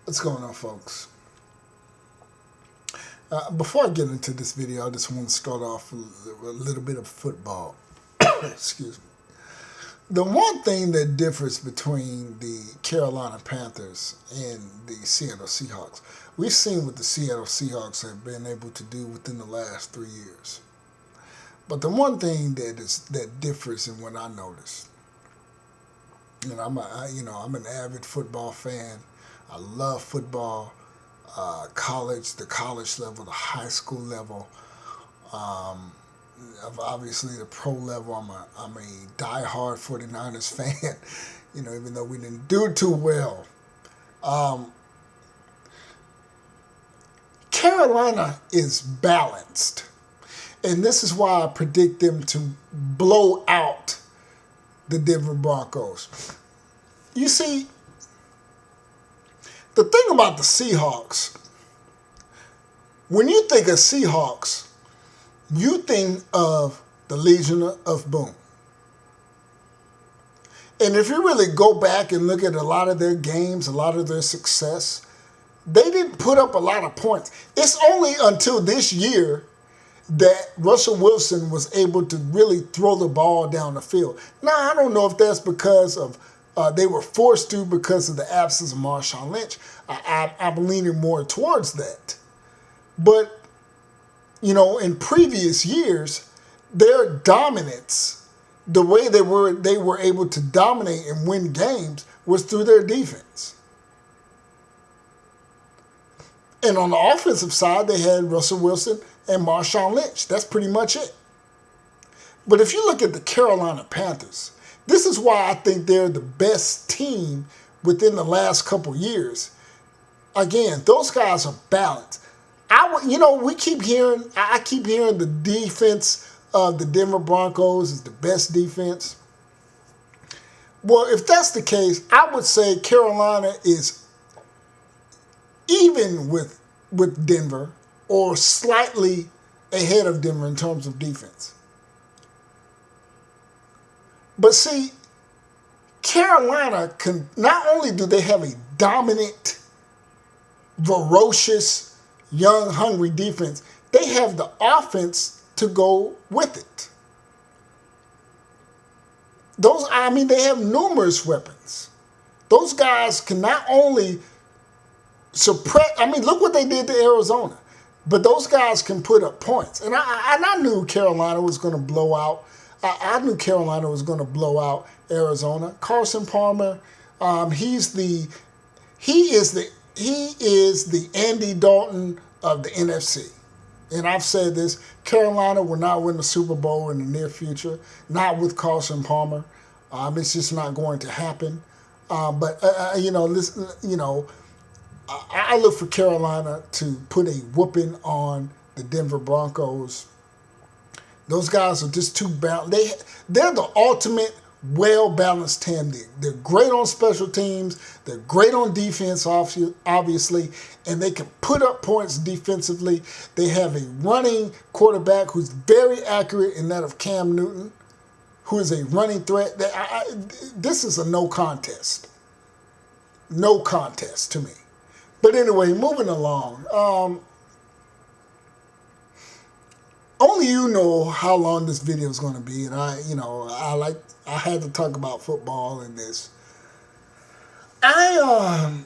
What's going on, folks? Before I get into this video, I just want to start off with a little bit of football. Excuse me. The one thing that differs between the Carolina Panthers and the Seattle Seahawks, we've seen what the Seattle Seahawks have been able to do within the last 3 years. But the one thing that differs in what I noticed, I'm an avid football fan. I love football. The college level, the high school level, obviously the pro level. I'm a diehard 49ers fan. Even though we didn't do too well. Carolina is balanced, and this is why I predict them to blow out the Denver Broncos. You see, the thing about the Seahawks, when you think of Seahawks, you think of the Legion of Boom. And if you really go back and look at a lot of their games, a lot of their success, they didn't put up a lot of points. It's only until this year that Russell Wilson was able to really throw the ball down the field. Now, I don't know if that's because of they were forced to because of the absence of Marshawn Lynch. I'm leaning more towards that. But, in previous years, their dominance, the way they were able to dominate and win games was through their defense. And on the offensive side, they had Russell Wilson and Marshawn Lynch. That's pretty much it. But if you look at the Carolina Panthers, this is why I think they're the best team within the last couple years. Again, those guys are balanced. I keep hearing the defense of the Denver Broncos is the best defense. Well, if that's the case, I would say Carolina is even with Denver or slightly ahead of Denver in terms of defense. But see, Carolina not only do they have a dominant, ferocious, young, hungry defense, they have the offense to go with it. They have numerous weapons. Those guys can not only suppress, look what they did to Arizona. But those guys can put up points. And I knew Carolina was going to blow out. I knew Carolina was going to blow out Arizona. Carson Palmer, he is the Andy Dalton of the NFC. And I've said this: Carolina will not win the Super Bowl in the near future. Not with Carson Palmer. It's just not going to happen. I look for Carolina to put a whooping on the Denver Broncos. Those guys are just too balanced. They're the ultimate well-balanced team. They're great on special teams. They're great on defense, obviously, and they can put up points defensively. They have a running quarterback who's very accurate in that of Cam Newton, who is a running threat. This is a no contest. No contest to me. But anyway, moving along. Only you know how long this video is going to be, and I had to talk about football in this. The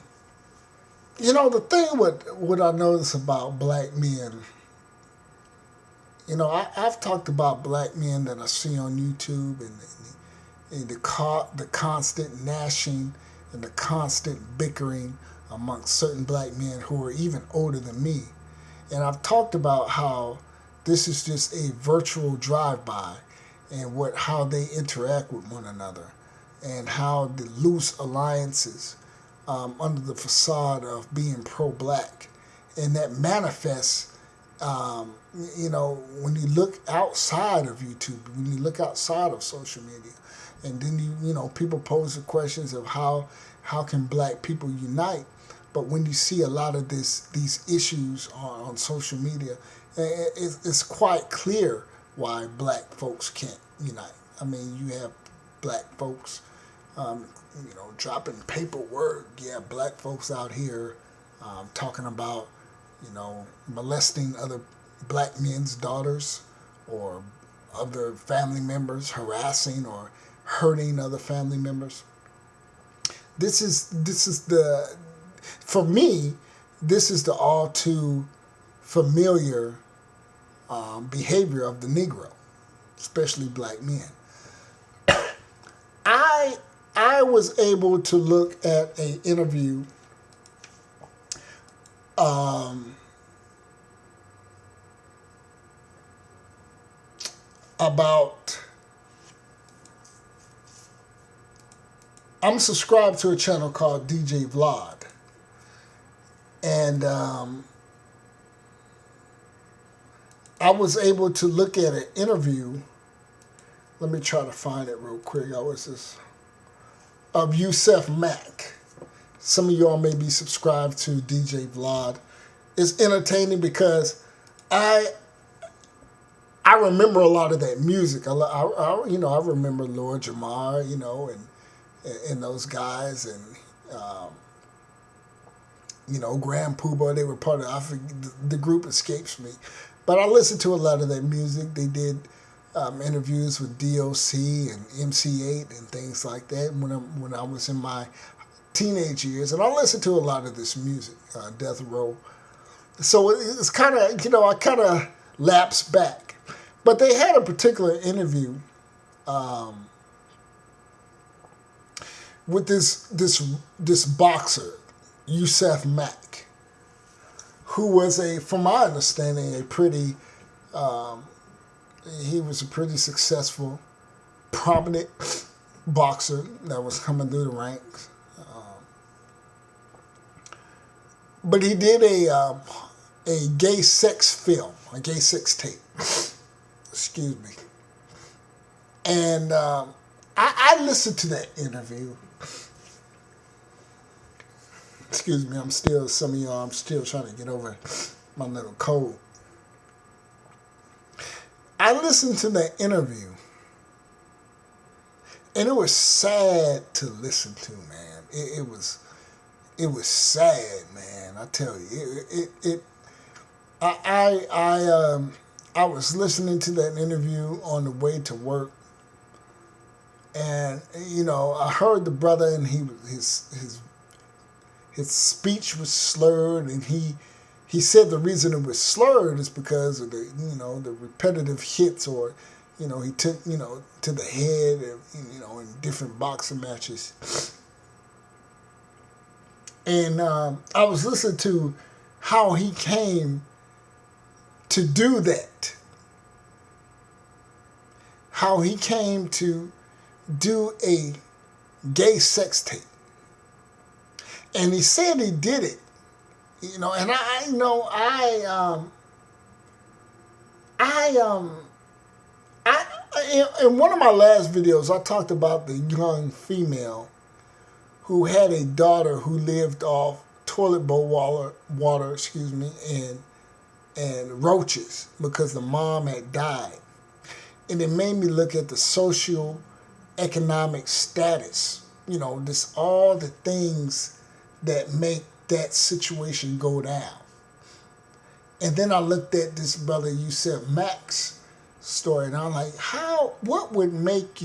thing what I notice about black men, I've talked about black men that I see on YouTube and the constant gnashing and the constant bickering amongst certain black men who are even older than me. And I've talked about how this is just a virtual drive-by and how they interact with one another and how the loose alliances under the facade of being pro-black. And that manifests, when you look outside of YouTube, when you look outside of social media, and then people pose the questions of how can black people unite. But when you see a lot of these issues on social media, it's quite clear why black folks can't unite. You have black folks, dropping paperwork. Yeah, black folks out here talking about, molesting other black men's daughters or other family members, harassing or hurting other family members. This is the, for me, this is the all too familiar behavior of the Negro, especially black men. I was able to look at an interview about. I'm subscribed to a channel called DJ Vlad, and I was able to look at an interview. Let me try to find it real quick. Of Yusaf Mack. Some of y'all may be subscribed to DJ Vlad. It's entertaining because I remember a lot of that music. I remember Lord Jamar, and those guys, and Grand Poobah. They were part of. The group escapes me, but I listened to a lot of that music. They did interviews with DOC and MC8 and things like that when I was in my teenage years, and I listened to a lot of this music, Death Row. So it's kind of, I kind of lapsed back, but they had a particular interview with this boxer, Yusaf Mack, who was from my understanding, he was a pretty successful, prominent boxer that was coming through the ranks. But he did a gay sex film, a gay sex tape. Excuse me. And I listened to that interview. Excuse me, I'm still trying to get over my little cold. I listened to that interview, and it was sad to listen to, man. It was sad, man. I tell you, I was listening to that interview on the way to work, and I heard the brother, and his speech was slurred, and he said the reason it was slurred is because of the repetitive hits, or he took to the head, in different boxing matches. And I was listening to how he came to do that, how he came to do a gay sex tape, and he said he did it. And in one of my last videos, I talked about the young female who had a daughter who lived off toilet bowl water, and roaches because the mom had died. And it made me look at the social economic status, all the things that make that situation go down. And then I looked at this brother Yusaf Mack's story, and I'm like, what would make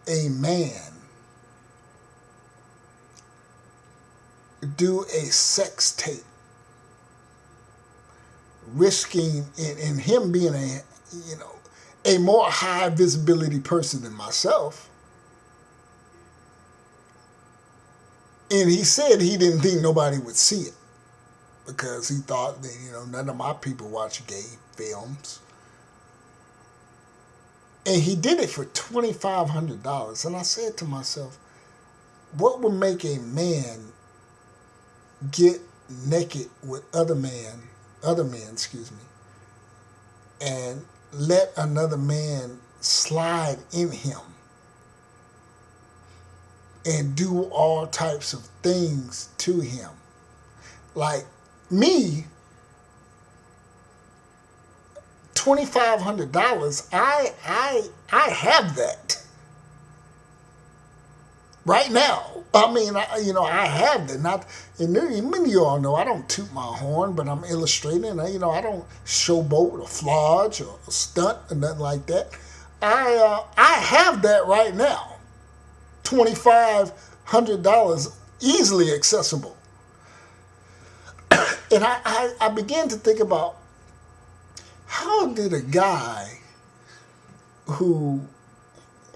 a man do a sex tape, risking in him being a more high visibility person than myself. And he said he didn't think nobody would see it because he thought that, none of my people watch gay films. And he did it for $2,500. And I said to myself, what would make a man get naked with other men, and let another man slide in him and do all types of things to him? Like me, $2,500, I have that. right now. I mean, I have that. Not, and many of y'all know I don't toot my horn, but I'm illustrating. I don't showboat or flodge or stunt or nothing like that. I have that right now. $2,500 easily accessible. And I began to think about, how did a guy who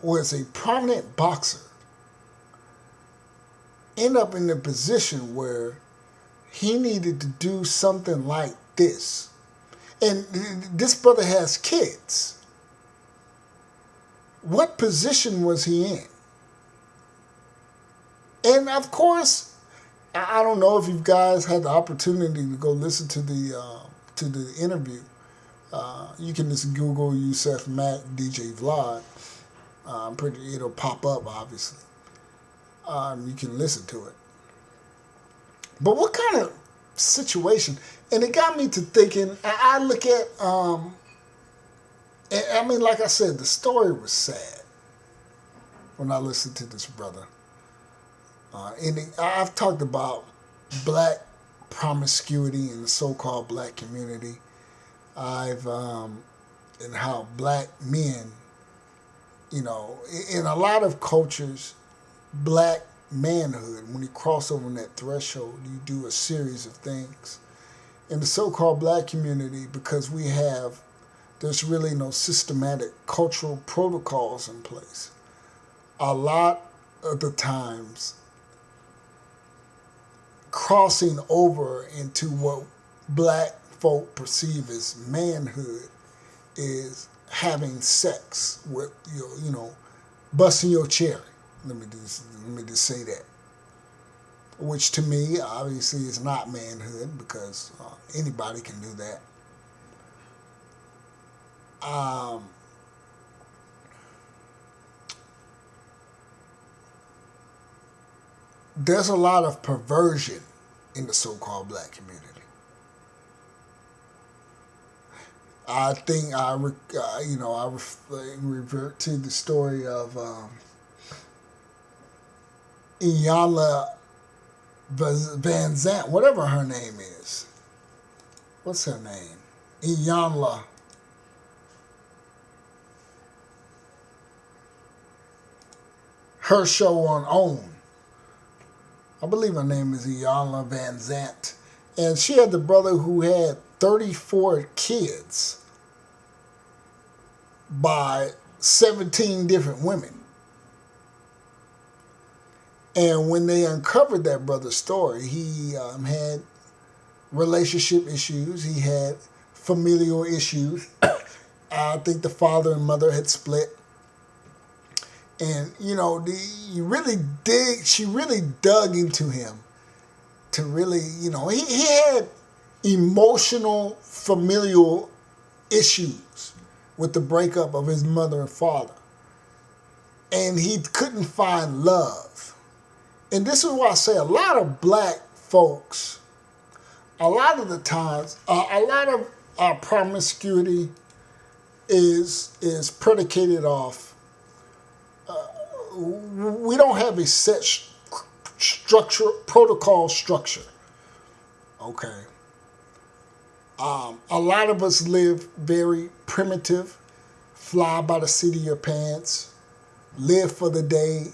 was a prominent boxer end up in a position where he needed to do something like this? And this brother has kids. What position was he in? And of course, I don't know if you guys had the opportunity to go listen to the interview. You can just Google Yusaf Mack DJ Vlog. I'm pretty, it'll pop up, obviously. You can listen to it. But what kind of situation? And it got me to thinking. I look at, I mean, like I said, the story was sad when I listened to this brother. And I've talked about black promiscuity in the so-called black community. And how black men, in a lot of cultures, black manhood, when you cross over that threshold, you do a series of things. In the so-called black community, because there's really no systematic cultural protocols in place. A lot of the times, crossing over into what black folk perceive as manhood is having sex with busting your cherry. Let me just say that. Which to me, obviously, is not manhood, because anybody can do that. There's a lot of perversion in the so-called black community. I think I revert to the story of Iyanla Van Zant, whatever her name is. What's her name? Iyanla. Her show on OWN. I believe her name is Iyanla Van Zant. And she had the brother who had 34 kids by 17 different women. And when they uncovered that brother's story, he had relationship issues. He had familial issues. I think the father and mother had split. And, she really dug into him to really, he had emotional, familial issues with the breakup of his mother and father. And he couldn't find love. And this is why I say a lot of black folks, a lot of the times, a lot of our promiscuity is predicated off, we don't have a set protocol structure. Okay. A lot of us live very primitive, fly by the seat of your pants, live for the day,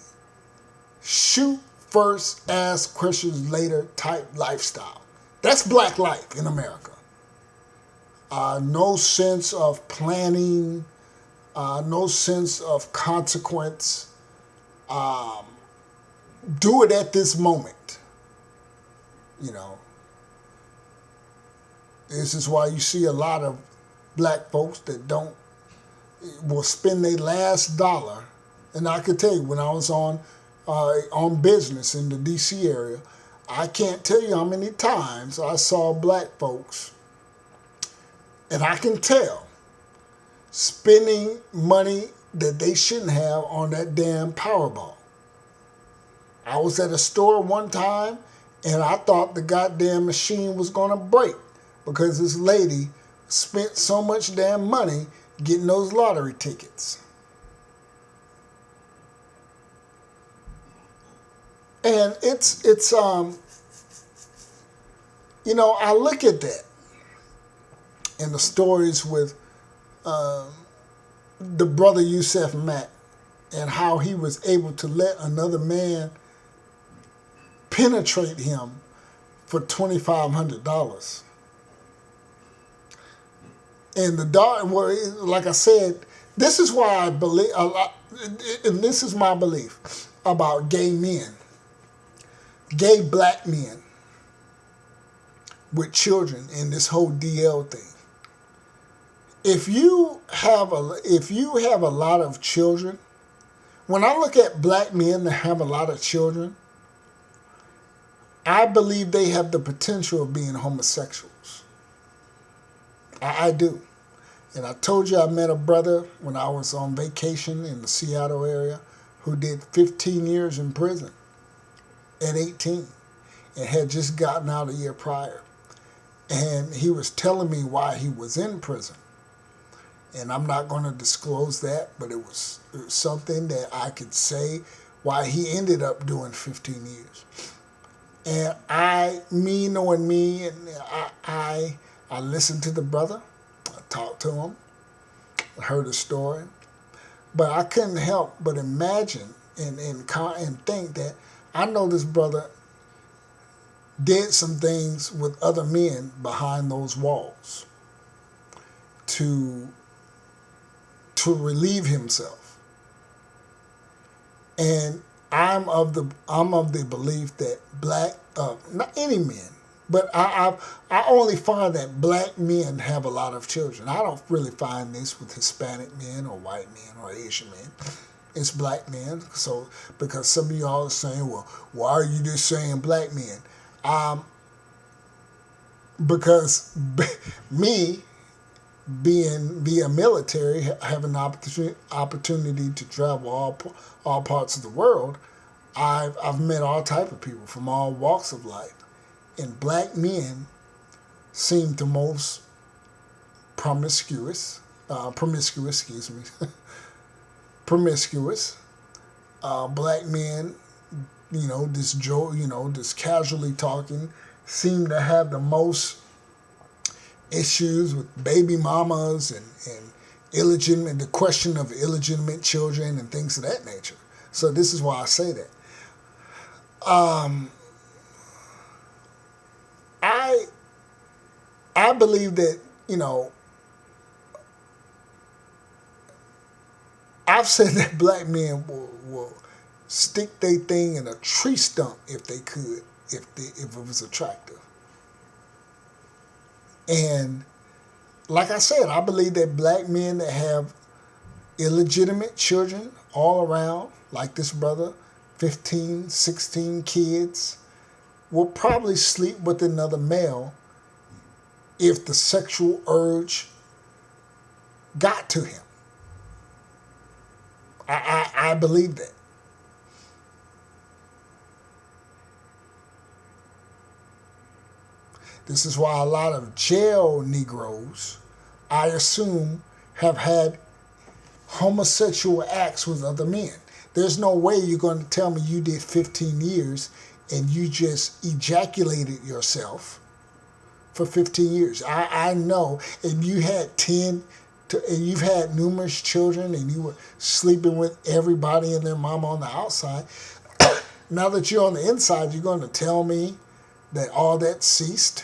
shoot first, ask questions later type lifestyle. That's black life in America. No sense of planning, no sense of consequence. Do it at this moment. This is why you see a lot of black folks that will spend their last dollar. And I could tell you, when I was on business in the DC area, I can't tell you how many times I saw black folks, and I can tell, spending money that they shouldn't have on that damn Powerball. I was at a store one time, and I thought the goddamn machine was going to break because this lady spent so much damn money getting those lottery tickets. And it's I look at that and the stories with the brother Yusaf Mack and how he was able to let another man penetrate him for $2,500. And the dog, well, like I said, this is why I believe, and this is my belief about gay men, gay black men with children in this whole DL thing. If you have a lot of children, when I look at black men that have a lot of children, I believe they have the potential of being homosexuals. I do. And I told you I met a brother when I was on vacation in the Seattle area who did 15 years in prison at 18 and had just gotten out a year prior. And he was telling me why he was in prison. And I'm not going to disclose that, but it was something that I could say why he ended up doing 15 years. And me knowing me, and I listened to the brother, I talked to him, I heard his story, but I couldn't help but imagine and think that I know this brother did some things with other men behind those walls to relieve himself. And I'm of the belief that not any men, but I only find that black men have a lot of children. I don't really find this with Hispanic men or white men or Asian men. It's black men. So because some of y'all are saying, well, why are you just saying black men? Because me being via military, having an opportunity to travel all parts of the world, I've met all type of people from all walks of life, and black men seem the most promiscuous. Black men, this casually talking, seem to have the most issues with baby mamas and illegitimate, the question of illegitimate children and things of that nature. So this is why I say that. I believe that, I've said that black men will stick their thing in a tree stump if they could, if it was attractive. And like I said, I believe that black men that have illegitimate children all around, like this brother, 15, 16 kids, will probably sleep with another male if the sexual urge got to him. I believe that. This is why a lot of jail Negroes, I assume, have had homosexual acts with other men. There's no way you're going to tell me you did 15 years and you just ejaculated yourself for 15 years. I know, and you had and you've had numerous children and you were sleeping with everybody and their mama on the outside. Now that you're on the inside, you're going to tell me that all that ceased?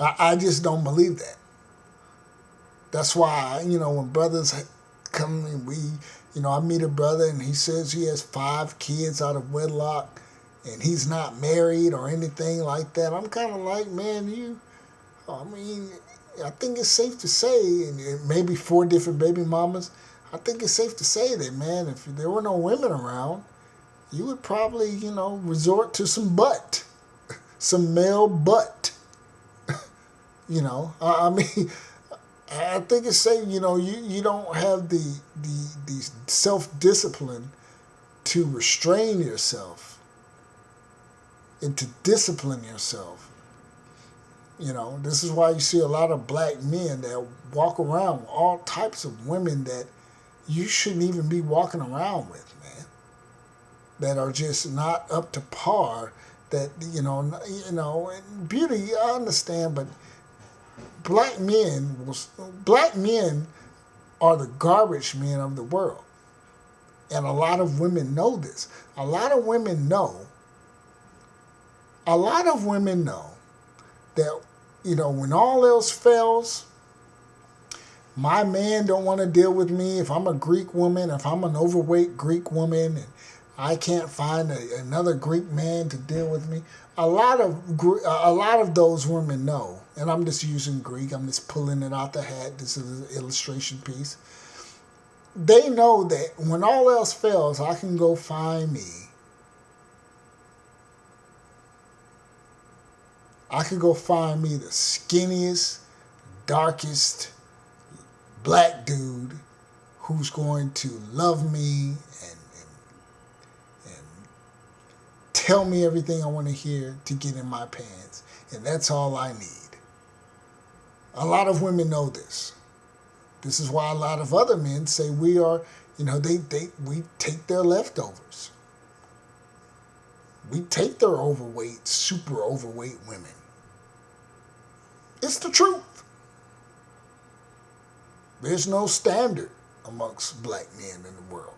I just don't believe that. That's why, when brothers come and I meet a brother and he says he has 5 kids out of wedlock and he's not married or anything like that. I'm kind of like, man, I think it's safe to say, and maybe 4 different baby mamas, I think it's safe to say that, man, if there were no women around, you would probably, resort to some butt, some male butt. I think it's safe, you don't have the self-discipline to restrain yourself and to discipline yourself. This is why you see a lot of black men that walk around with all types of women that you shouldn't even be walking around with, man. that are just not up to par. That and beauty I understand, but black men black men are the garbage men of the world, and a lot of women know this. A lot of women know. A lot of women know that when all else fails, my man don't want to deal with me. If I'm a Greek woman, if I'm an overweight Greek woman, and I can't find another Greek man to deal with me, a lot of those women know. And I'm just using Greek. I'm just pulling it out the hat. This is an illustration piece. They know that when all else fails, I can go find me. I could go find me the skinniest, darkest black dude who's going to love me and tell me everything I want to hear to get in my pants. And that's all I need. A lot of women know this. This is why a lot of other men say we are, we take their leftovers. We take their overweight, super overweight women. It's the truth. There's no standard amongst black men in the world.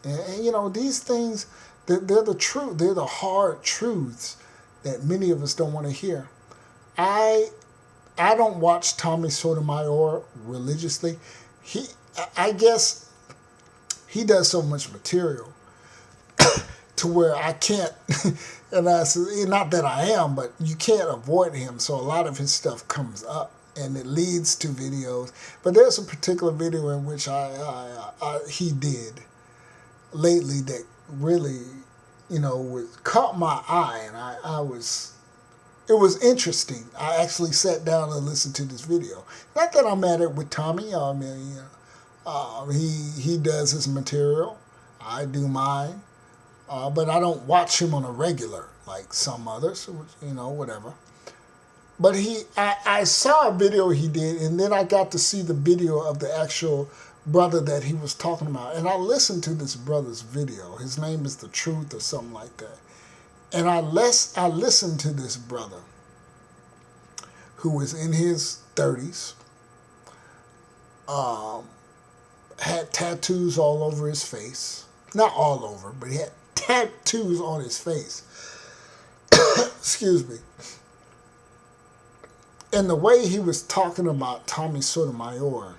And these things, they're the truth. They're the hard truths that many of us don't want to hear. I don't watch Tommy Sotomayor religiously. I guess he does so much material to where I can't, and I say, not that I am, but you can't avoid him. So a lot of his stuff comes up, and it leads to videos. But there's a particular video in which he did lately that really, caught my eye, and it was interesting. I actually sat down and listened to this video. Not that I'm at it with Tommy. I mean, he does his material. I do mine. But I don't watch him on a regular like some others, whatever. But I saw a video he did, and then I got to see the video of the actual brother that he was talking about. And I listened to this brother's video. His name is The Truth or something like that. And I listened to this brother who was in his 30s, had tattoos all over his face. Not all over, but he had tattoos on his face. Excuse me. And the way he was talking about Tommy Sotomayor,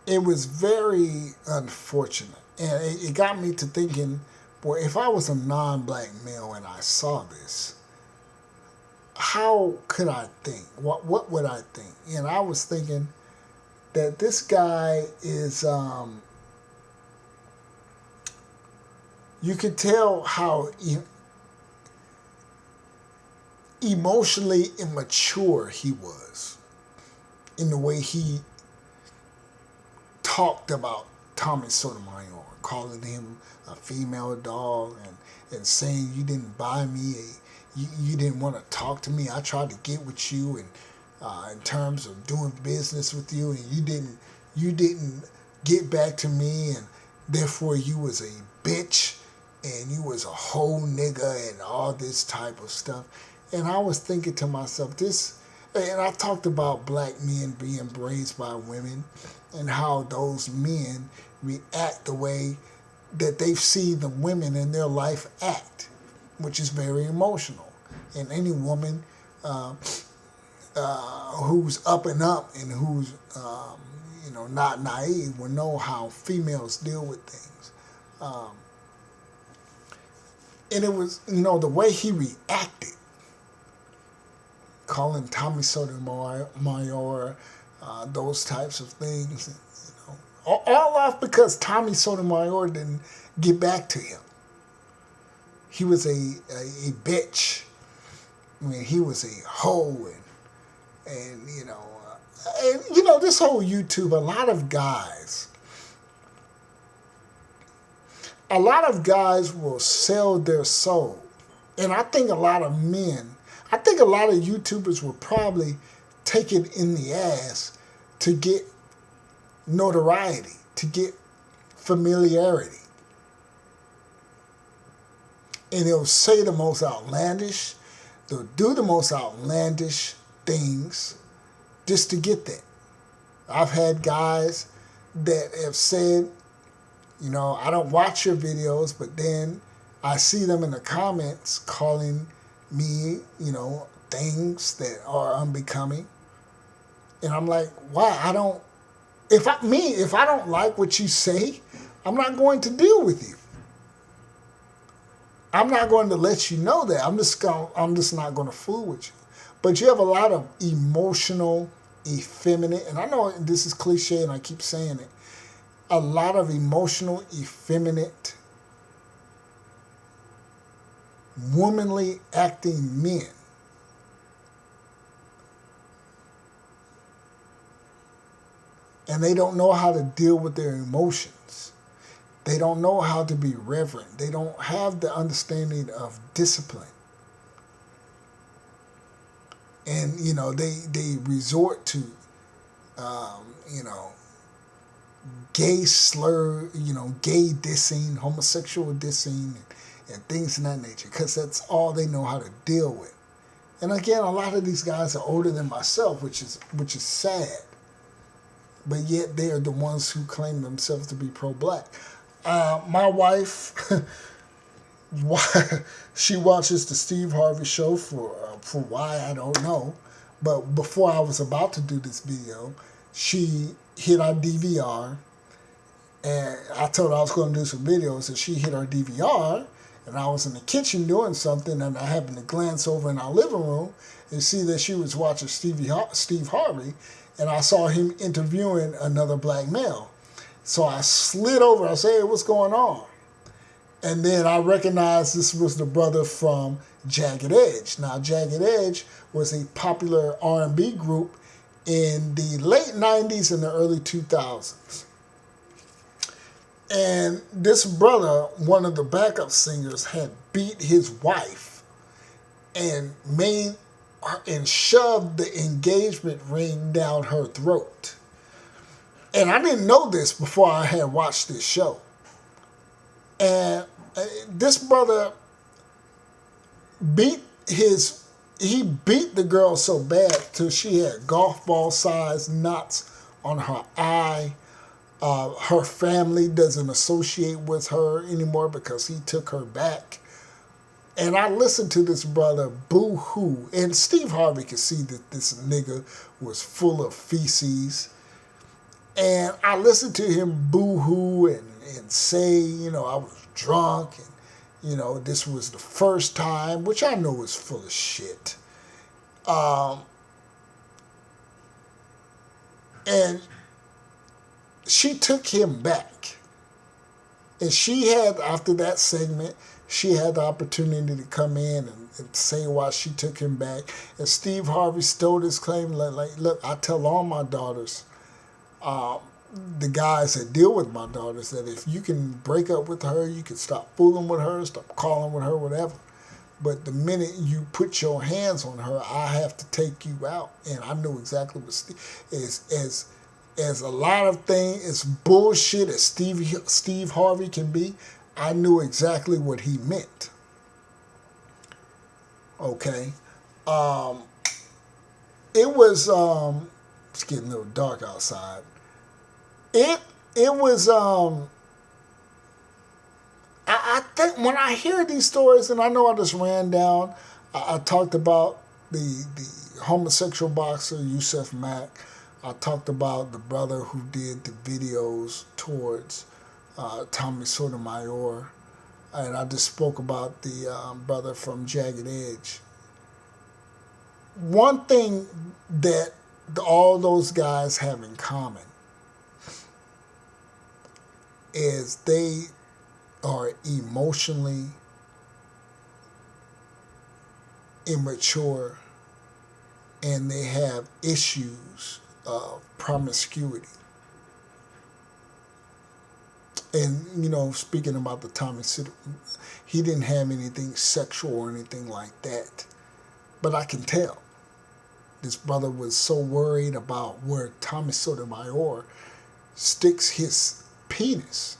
it was very unfortunate. And it got me to thinking, boy, if I was a non-black male and I saw this, how could I think? What would I think? And I was thinking that this guy is, you could tell how emotionally immature he was in the way he talked about Tommy Sotomayor, calling him a female dog and saying you didn't buy me, you didn't want to talk to me. I tried to get with you and in terms of doing business with you, and you didn't get back to me, and therefore you was a bitch and you was a whole nigga and all this type of stuff. And I was thinking to myself, and I talked about black men being raised by women and how those men react the way that they've seen the women in their life act, which is very emotional. And any woman who's up and up and who's not naive will know how females deal with things. And it was, the way he reacted, calling Tommy Sotomayor, those types of things, all off because Tommy Sotomayor didn't get back to him. He was a bitch. I mean, he was a hoe, and this whole YouTube, a lot of guys will sell their soul. And I think a lot of YouTubers will probably take it in the ass to get notoriety. to get familiarity. And they'll say the most outlandish, they'll do the most outlandish things just to get that. I've had guys that have said, you know, I don't watch your videos, but then I see them in the comments calling me, you know, things that are unbecoming. And I'm like, why? If I don't like what you say, I'm not going to deal with you. I'm not going to let you know that. I'm just not going to fool with you. But you have a lot of emotional, effeminate, and I know this is cliche and I keep saying it, a lot of emotional, effeminate, womanly acting men. And they don't know how to deal with their emotions. They don't know how to be reverent. They don't have the understanding of discipline. And, you know, they resort to, you know, gay slur, you know, gay dissing, homosexual dissing, and things of that nature, because that's all they know how to deal with. And again, a lot of these guys are older than myself, which is sad. But yet they are the ones who claim themselves to be pro-black. My wife, she watches the Steve Harvey show for why, I don't know. But before I was about to do this video, she hit our DVR, and I told her I was going to do some videos, and she hit our DVR, and I was in the kitchen doing something, and I happened to glance over in our living room and see that she was watching Steve Harvey, and I saw him interviewing another black male. So I slid over. I said, hey, what's going on? And then I recognized this was the brother from Jagged Edge. Now, Jagged Edge was a popular R&B group in the late 90s and the early 2000s. And this brother, one of the backup singers, had beat his wife and shoved the engagement ring down her throat. And I didn't know this before I had watched this show. And this brother beat the girl so bad till she had golf ball sized knots on her eye. Her family doesn't associate with her anymore because he took her back. And I listened to this brother boo-hoo. And Steve Harvey could see that this nigga was full of feces. And I listened to him boo-hoo and say, you know, I was drunk. And, you know, this was the first time, which I know is full of shit. And she took him back. And she had, after that segment, she had the opportunity to come in and say why she took him back. And Steve Harvey stole his claim. Like, look, I tell all my daughters, the guys that deal with my daughters, that if you can break up with her, you can stop fooling with her, stop calling with her, whatever. But the minute you put your hands on her, I have to take you out. And I knew exactly what as a lot of things, as bullshit as Steve Harvey can be, I knew exactly what he meant. Okay. It was, it's getting a little dark outside. It was, I think when I hear these stories, and I know I just ran down, I talked about the homosexual boxer, Yusaf Mack. I talked about the brother who did the videos towards Tommy Sotomayor. And I just spoke about the brother from Jagged Edge. One thing that all those guys have in common is they are emotionally immature and they have issues of promiscuity. And, you know, speaking about the Tommy Sotomayor, he didn't have anything sexual or anything like that. But I can tell. This brother was so worried about where Tommy Sotomayor sticks his penis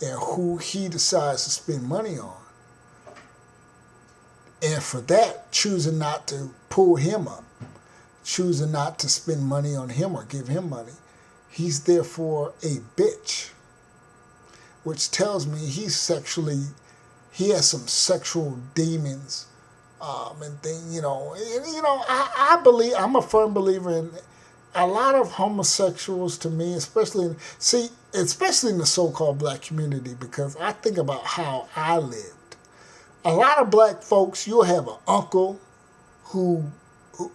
and who he decides to spend money on. And for that, choosing not to pull him up, choosing not to spend money on him or give him money, he's therefore a bitch. Which tells me he has some sexual demons, and thing, I'm a firm believer in a lot of homosexuals. To me, especially in the so-called black community, because I think about how I lived. A lot of black folks, you'll have an uncle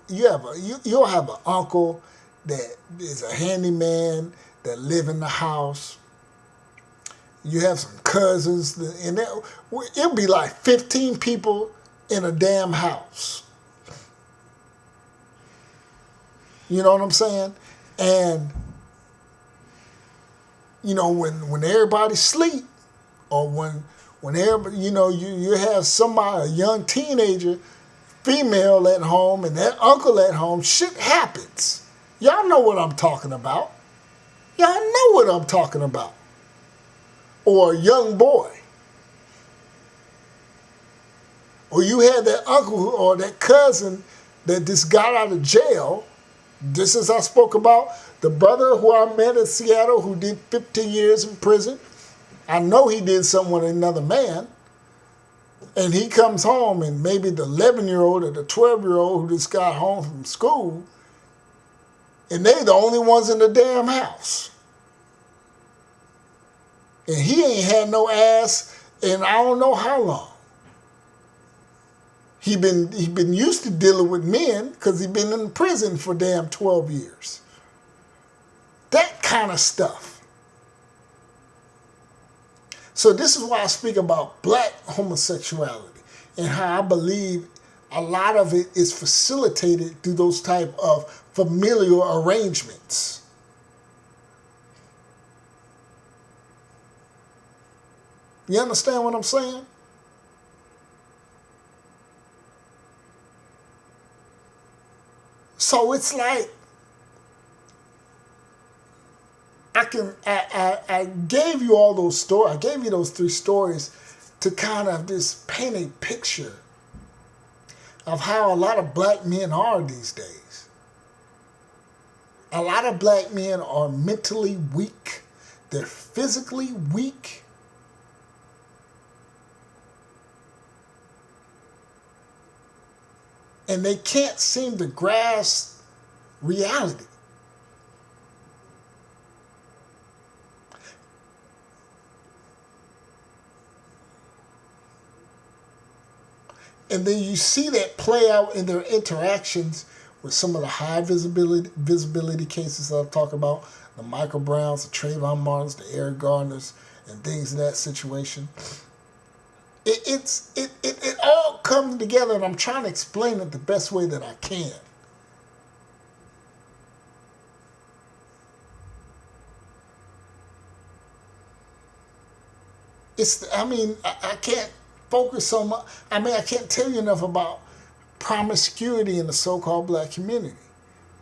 you'll have an uncle that is a handyman that live in the house. You have some cousins, and it'll be like 15 people in a damn house. You know what I'm saying? And, when everybody sleep, or when everybody, you have somebody, a young teenager, female at home, and that uncle at home, shit happens. Y'all know what I'm talking about. Y'all know what I'm talking about. Or a young boy. Or you had that uncle or that cousin that just got out of jail, just as I spoke about, the brother who I met in Seattle who did 15 years in prison. I know he did something with another man. And he comes home, and maybe the 11-year-old or the 12-year-old who just got home from school, and they the only ones in the damn house. And he ain't had no ass in I don't know how long. He been used to dealing with men because he been in prison for damn 12 years. That kind of stuff. So this is why I speak about black homosexuality and how I believe a lot of it is facilitated through those type of familial arrangements. You understand what I'm saying? So it's like I gave you all those stories. I gave you those 3 stories to kind of just paint a picture of how a lot of black men are these days. A lot of black men are mentally weak. They're physically weak. And they can't seem to grasp reality. And then you see that play out in their interactions with some of the high visibility cases that I've talked about, the Michael Browns, the Trayvon Martins, the Eric Garners, and things in that situation. It all comes together, and I'm trying to explain it the best way that I can. I can't focus so much. I can't tell you enough about promiscuity in the so-called black community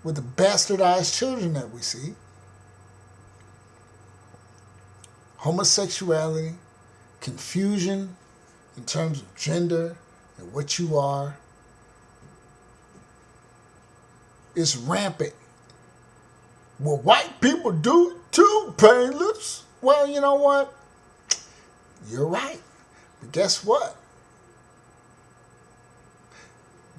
with the bastardized children that we see. Homosexuality, confusion in terms of gender and what you are is rampant. Well, white people do it too, painless. Well, you know what? You're right. But guess what?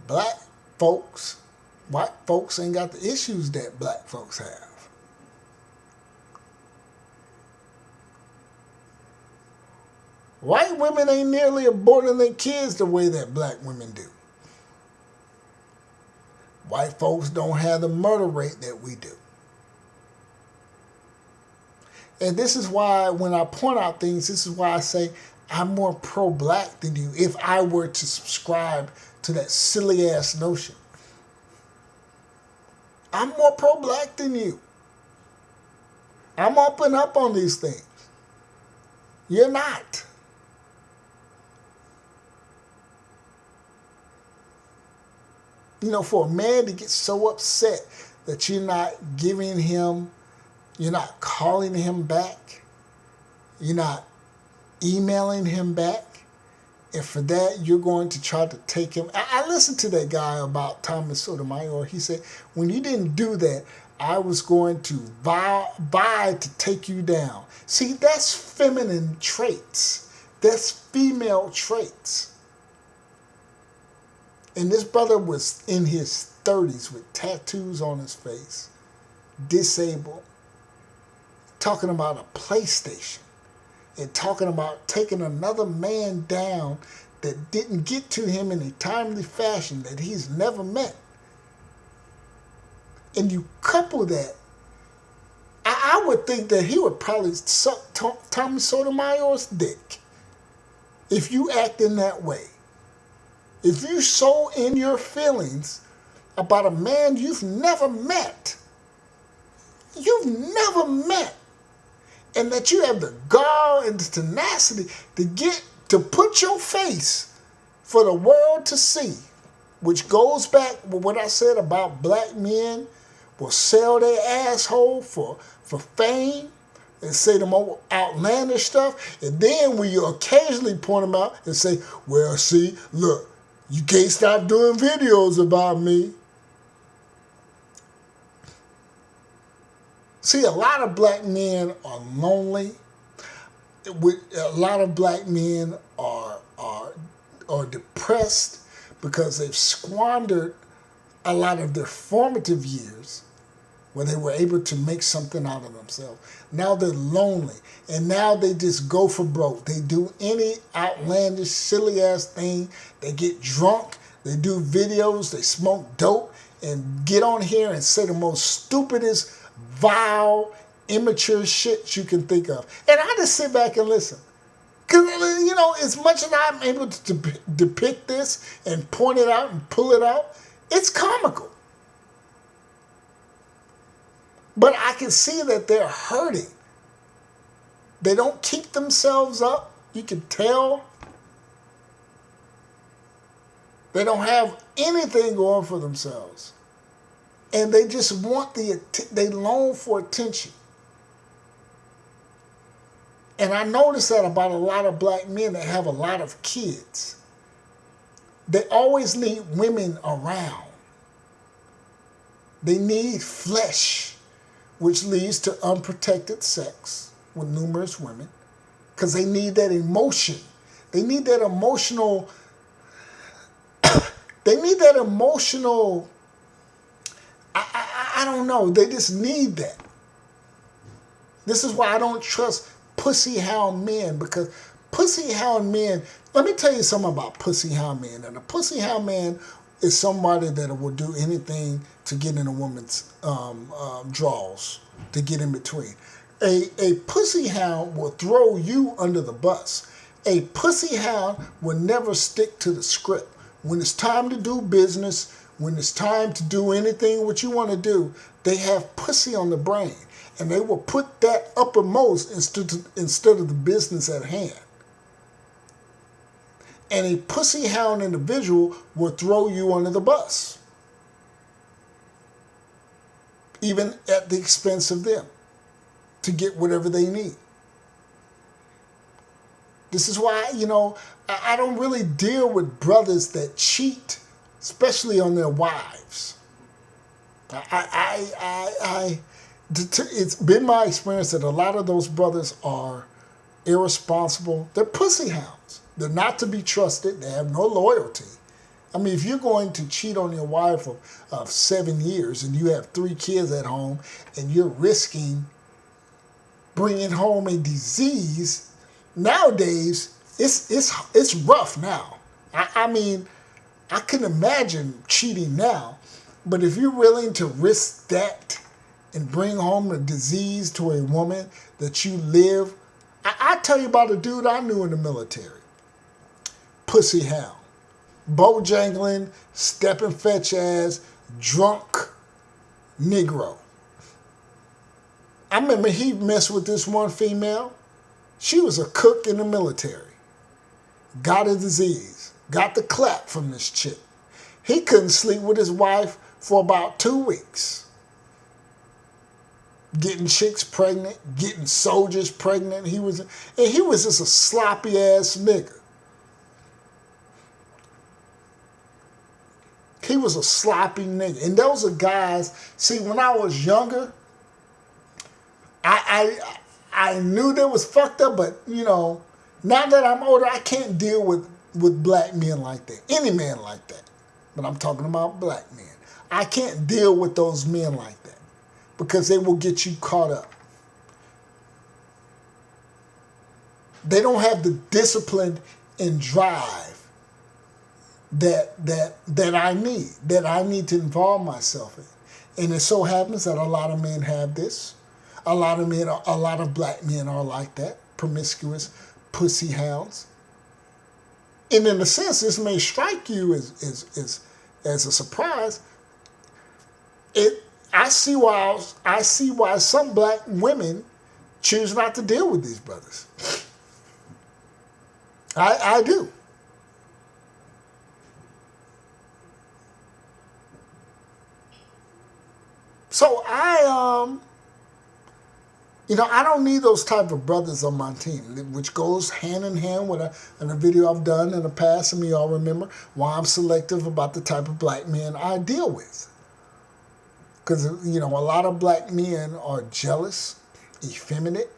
White folks ain't got the issues that black folks have. White women ain't nearly aborting their kids the way that black women do. White folks don't have the murder rate that we do. And this is why when I point out things, this is why I say I'm more pro-black than you if I were to subscribe to that silly ass notion. I'm more pro-black than you. I'm open up on these things. You're not. For a man to get so upset that you're not giving him, you're not calling him back, You're not emailing him back. And for that, you're going to try to take him. I listened to that guy about Thomas Sotomayor. He said, when you didn't do that, I was going to vie to take you down. See, that's feminine traits. That's female traits. And this brother was in his 30s with tattoos on his face, disabled, talking about a PlayStation. And talking about taking another man down that didn't get to him in a timely fashion that he's never met. And you couple that, I would think that he would probably suck Tommy Sotomayor's dick if you act in that way. If you so in your feelings about a man you've never met, and that you have the gall and the tenacity to put your face for the world to see, which goes back with what I said about black men will sell their asshole for fame and say the more outlandish stuff, and then when you occasionally point them out and say, well, see, look, you can't stop doing videos about me. See, a lot of black men are lonely. A lot of black men are depressed because they've squandered a lot of their formative years where they were able to make something out of themselves. Now they're lonely, and now they just go for broke. They do any outlandish, silly-ass thing. They get drunk. They do videos. They smoke dope and get on here and say the most stupidest, vile, immature shit you can think of. And I just sit back and listen. Because, as much as I'm able to depict this and point it out and pull it out, it's comical. But I can see that they're hurting. They don't keep themselves up. You can tell. They don't have anything going for themselves. And they just want they long for attention. And I notice that about a lot of black men that have a lot of kids. They always need women around. They need flesh, which leads to unprotected sex with numerous women, because they need that emotion. They need that emotional, I don't know. They just need that. This is why I don't trust pussy hound men, because pussy hound men, let me tell you something about pussy hound men. And a pussy hound man is somebody that will do anything to get in a woman's drawers, to get in between. A pussy hound will throw you under the bus. A pussy hound will never stick to the script. When it's time to do business, when it's time to do anything what you want to do, they have pussy on the brain. And they will put that uppermost instead of the business at hand. And a pussy hound individual will throw you under the bus, even at the expense of them, to get whatever they need. This is why, I don't really deal with brothers that cheat, especially on their wives. It's been my experience that a lot of those brothers are irresponsible. They're pussy hounds. They're not to be trusted. They have no loyalty. I mean, if you're going to cheat on your wife of 7 years and you have 3 kids at home and you're risking bringing home a disease, nowadays it's rough now. I mean, I can imagine cheating now, but if you're willing to risk that and bring home a disease to a woman that you live, I tell you about a dude I knew in the military. Pussy hound. Bojangling, step and fetch ass, drunk Negro. I remember he messed with this one female. She was a cook in the military. Got a disease. Got the clap from this chick. He couldn't sleep with his wife for about 2 weeks. getting chicks pregnant, getting soldiers pregnant. He was just a sloppy ass nigga. He was a sloppy nigga. And those are guys, see, when I was younger, I knew they was fucked up, but, you know, now that I'm older, I can't deal with black men like that. Any man like that. But I'm talking about black men. I can't deal with those men like that because they will get you caught up. They don't have the discipline and drive that I need to involve myself in. And it so happens that a lot of men have this. A lot of black men are like that, promiscuous pussy hounds. And in a sense, this may strike you as a surprise. I see why some black women choose not to deal with these brothers. I do. So I don't need those type of brothers on my team, which goes hand in hand with a video I've done in the past. Some of y'all remember why I'm selective about the type of black men I deal with. Because, you know, a lot of black men are jealous, effeminate,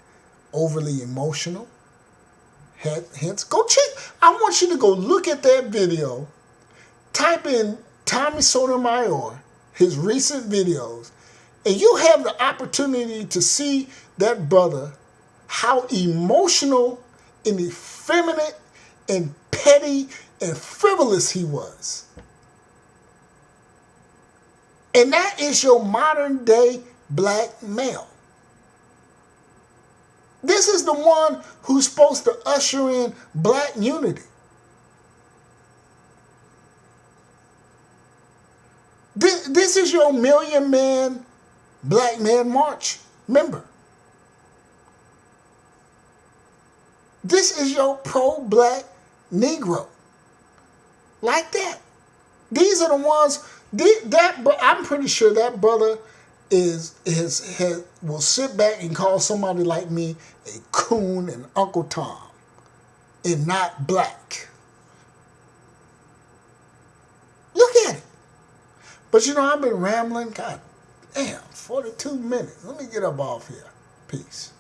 overly emotional. Hence, go check. I want you to go look at that video. Type in Tommy Sotomayor, his recent videos, and you have the opportunity to see that brother, how emotional and effeminate and petty and frivolous he was. And that is your modern day black male. This is the one who's supposed to usher in black unity. This is your Million Man Black Man March member. This is your pro-black Negro. Like that. These are the ones, I'm pretty sure that brother will sit back and call somebody like me a coon and Uncle Tom and not black. Look at it. But you know, I've been rambling. God damn, 42 minutes. Let me get up off here. Peace.